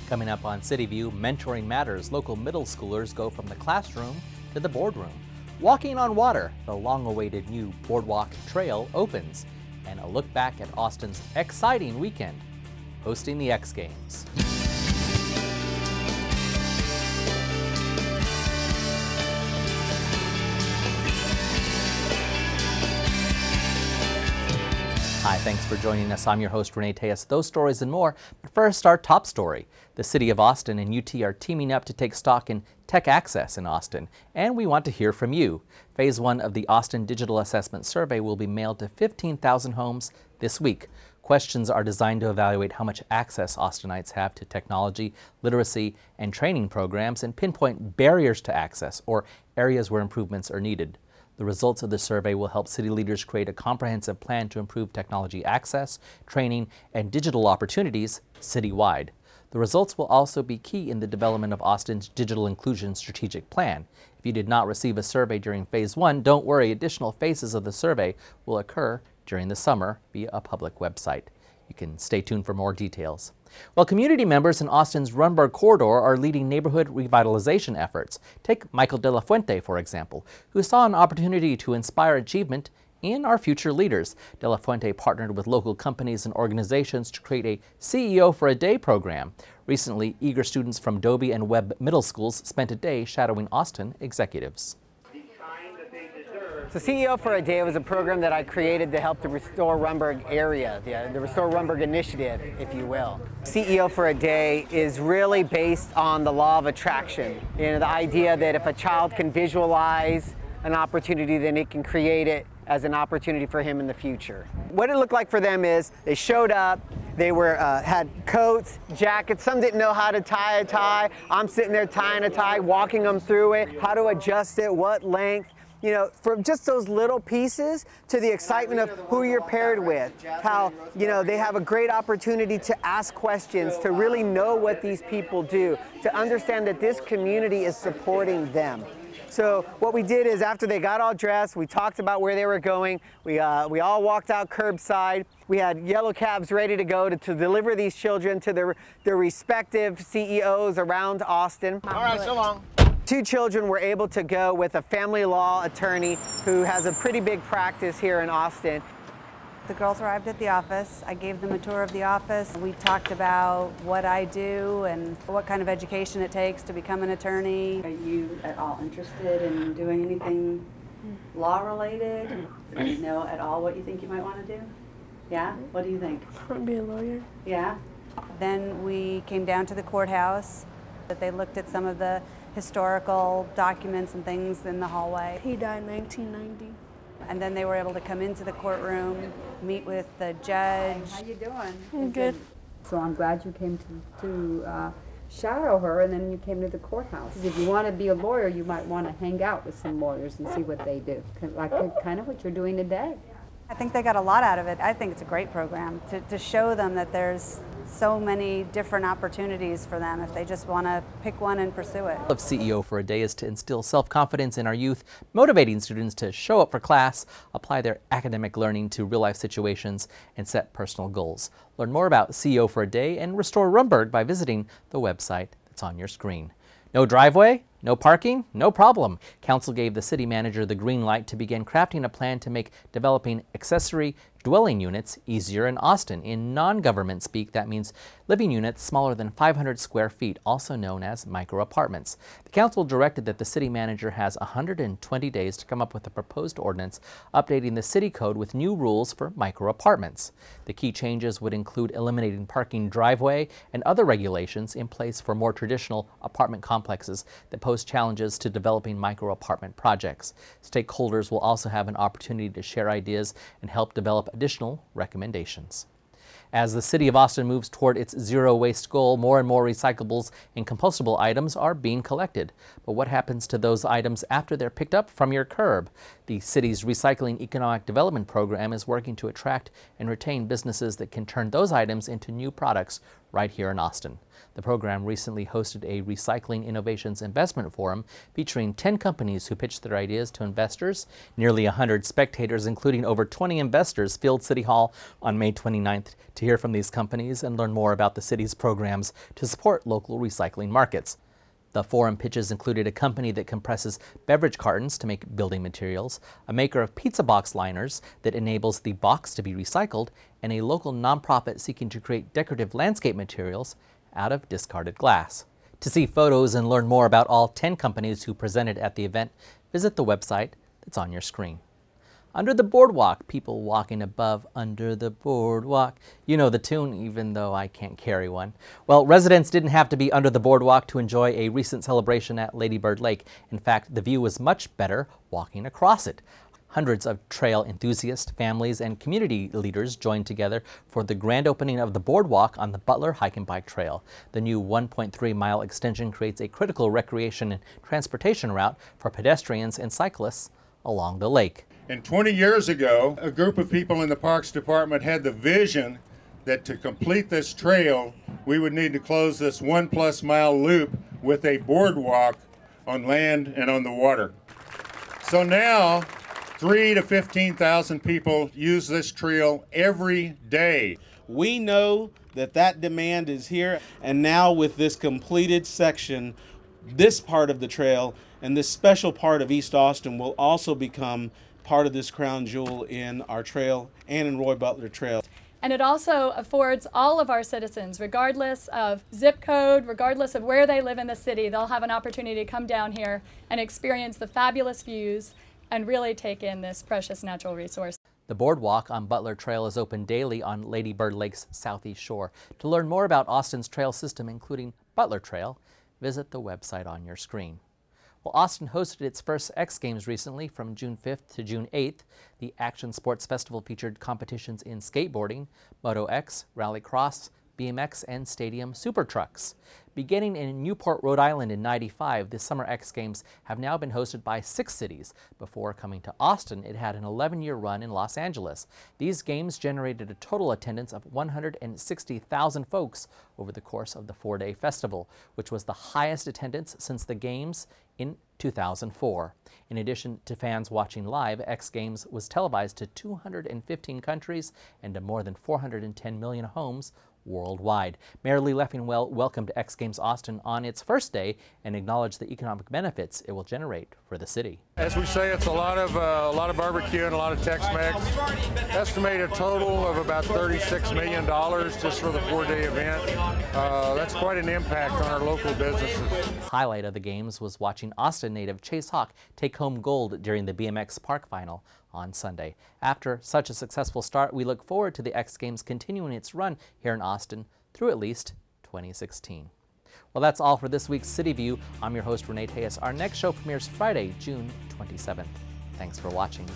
Coming up on CityView, Mentoring Matters, local middle schoolers go from the classroom to the boardroom. Walking on water, the long-awaited new Boardwalk Trail opens, and a look back at Austin's exciting weekend, hosting the Xgames. Hi, thanks for joining us. I'm your host, Renee Tejas. Those stories and more. But first, our top story. The City of Austin and UT are teaming up to take stock in tech access in Austin, and we want to hear from you. Phase 1 of the Austin Digital Assessment Survey will be mailed to 15,000 homes this week. Questions are designed to evaluate how much access Austinites have to technology, literacy, and training programs, and pinpoint barriers to access or areas where improvements are needed. The results of the survey will help city leaders create a comprehensive plan to improve technology access, training, and digital opportunities citywide. The results will also be key in the development of Austin's digital inclusion strategic plan. If you did not receive a survey during Phase 1, don't worry, additional phases of the survey will occur during the summer via a public website. You can stay tuned for more details. Well, community members in Austin's Rumberg corridor are leading neighborhood revitalization efforts. Take Michael De La Fuente, for example, who saw an opportunity to inspire achievement in our future leaders. De La Fuente partnered with local companies and organizations to create a CEO for a Day program. Recently, eager students from Dobie and Webb middle schools spent a day shadowing Austin executives. So CEO for a Day was a program that I created to help the Restore Rumberg area, the Restore Rumberg initiative, if you will. CEO for a Day is really based on the law of attraction. You know, the idea that if a child can visualize an opportunity, then it can create it as an opportunity for him in the future. What it looked like for them is they showed up, they had coats, jackets, some didn't know how to tie a tie. I'm sitting there tying a tie, walking them through it, how to adjust it, what length. You know, from just those little pieces to the excitement of who you're paired with, how, you know, they have a great opportunity to ask questions, to really know what these people do, to understand that this community is supporting them. So what we did is after they got all dressed, we talked about where they were going. We all walked out curbside. We had yellow cabs ready to go to deliver these children to their respective CEOs around Austin. All right, so long. 2 children were able to go with a family law attorney who has a pretty big practice here in Austin. The girls arrived at the office. I gave them a tour of the office. We talked about what I do and what kind of education it takes to become an attorney. Are you at all interested in doing anything law related? Do you know at all what you think you might want to do? Yeah? What do you think? I want to be a lawyer. Yeah? Then we came down to the courthouse. They looked at some of the historical documents and things in the hallway. He died in 1990. And then they were able to come into the courtroom, meet with the judge. How you doing? I'm good. So I'm glad you came to shadow her, and then you came to the courthouse. If you want to be a lawyer, you might want to hang out with some lawyers and see what they do, like kind of what you're doing today. I think they got a lot out of it. I think it's a great program to show them that there's so many different opportunities for them if they just want to pick one and pursue it. Of CEO for a Day is to instill self-confidence in our youth, motivating students to show up for class, apply their academic learning to real-life situations, and set personal goals. Learn more about CEO for a Day and Restore Rumberg by visiting the website that's on your screen. No driveway? No parking? No problem. Council gave the city manager the green light to begin crafting a plan to make developing accessory dwelling units easier in Austin. In non-government speak, that means living units smaller than 500 square feet, also known as micro-apartments. The council directed that the city manager has 120 days to come up with a proposed ordinance updating the city code with new rules for micro-apartments. The key changes would include eliminating parking driveway and other regulations in place for more traditional apartment complexes that pose challenges to developing micro-apartment projects. Stakeholders will also have an opportunity to share ideas and help develop additional recommendations. As the City of Austin moves toward its zero waste goal, more and more recyclables and compostable items are being collected. But what happens to those items after they're picked up from your curb? The city's Recycling Economic Development Program is working to attract and retain businesses that can turn those items into new products right here in Austin. The program recently hosted a Recycling Innovations Investment Forum featuring 10 companies who pitched their ideas to investors. Nearly 100 spectators, including over 20 investors, filled City Hall on May 29th to hear from these companies and learn more about the city's programs to support local recycling markets. The forum pitches included a company that compresses beverage cartons to make building materials, a maker of pizza box liners that enables the box to be recycled, and a local nonprofit seeking to create decorative landscape materials out of discarded glass. To see photos and learn more about all 10 companies who presented at the event, visit the website that's on your screen. Under the boardwalk, people walking above under the boardwalk. You know the tune, even though I can't carry one. Well, residents didn't have to be under the boardwalk to enjoy a recent celebration at Lady Bird Lake. In fact, the view was much better walking across it. Hundreds of trail enthusiasts, families, and community leaders joined together for the grand opening of the boardwalk on the Butler Hike and Bike Trail. The new 1.3-mile extension creates a critical recreation and transportation route for pedestrians and cyclists along the lake. And 20 years ago, a group of people in the Parks Department had the vision that to complete this trail, we would need to close this 1+ mile loop with a boardwalk on land and on the water. So now, 3,000 to 15,000 people use this trail every day. We know that that demand is here, and now with this completed section, this part of the trail and this special part of East Austin will also become part of this crown jewel in our trail and in Roy Butler Trail. And it also affords all of our citizens, regardless of zip code, regardless of where they live in the city, they'll have an opportunity to come down here and experience the fabulous views and really take in this precious natural resource. The boardwalk on Butler Trail is open daily on Lady Bird Lake's southeast shore. To learn more about Austin's trail system, including Butler Trail, visit the website on your screen. Well, Austin hosted its first X Games recently from June 5th to June 8th. The Action Sports Festival featured competitions in skateboarding, Moto X, rallycross, BMX, and stadium super trucks. Beginning in Newport, Rhode Island in '95, the Summer X Games have now been hosted by 6 cities. Before coming to Austin, it had an 11-year run in Los Angeles. These games generated a total attendance of 160,000 folks over the course of the 4-day festival, which was the highest attendance since the games in 2004. In addition to fans watching live, X Games was televised to 215 countries and to more than 410 million homes worldwide. Mayor Lee Leffingwell welcomed X Games Austin on its first day and acknowledged the economic benefits it will generate for the city. As we say, it's a lot of barbecue and a lot of Tex-Mex. Estimated total of about $36 million just for the 4-day event. That's quite an impact on our local businesses. Highlight of the games was watching Austin native Chase Hawk take home gold during the BMX Park Final on Sunday. After such a successful start, we look forward to the X Games continuing its run here in Austin through at least 2016. Well, that's all for this week's City View. I'm your host, Renee Tejas. Our next show premieres Friday, June 27th. Thanks for watching.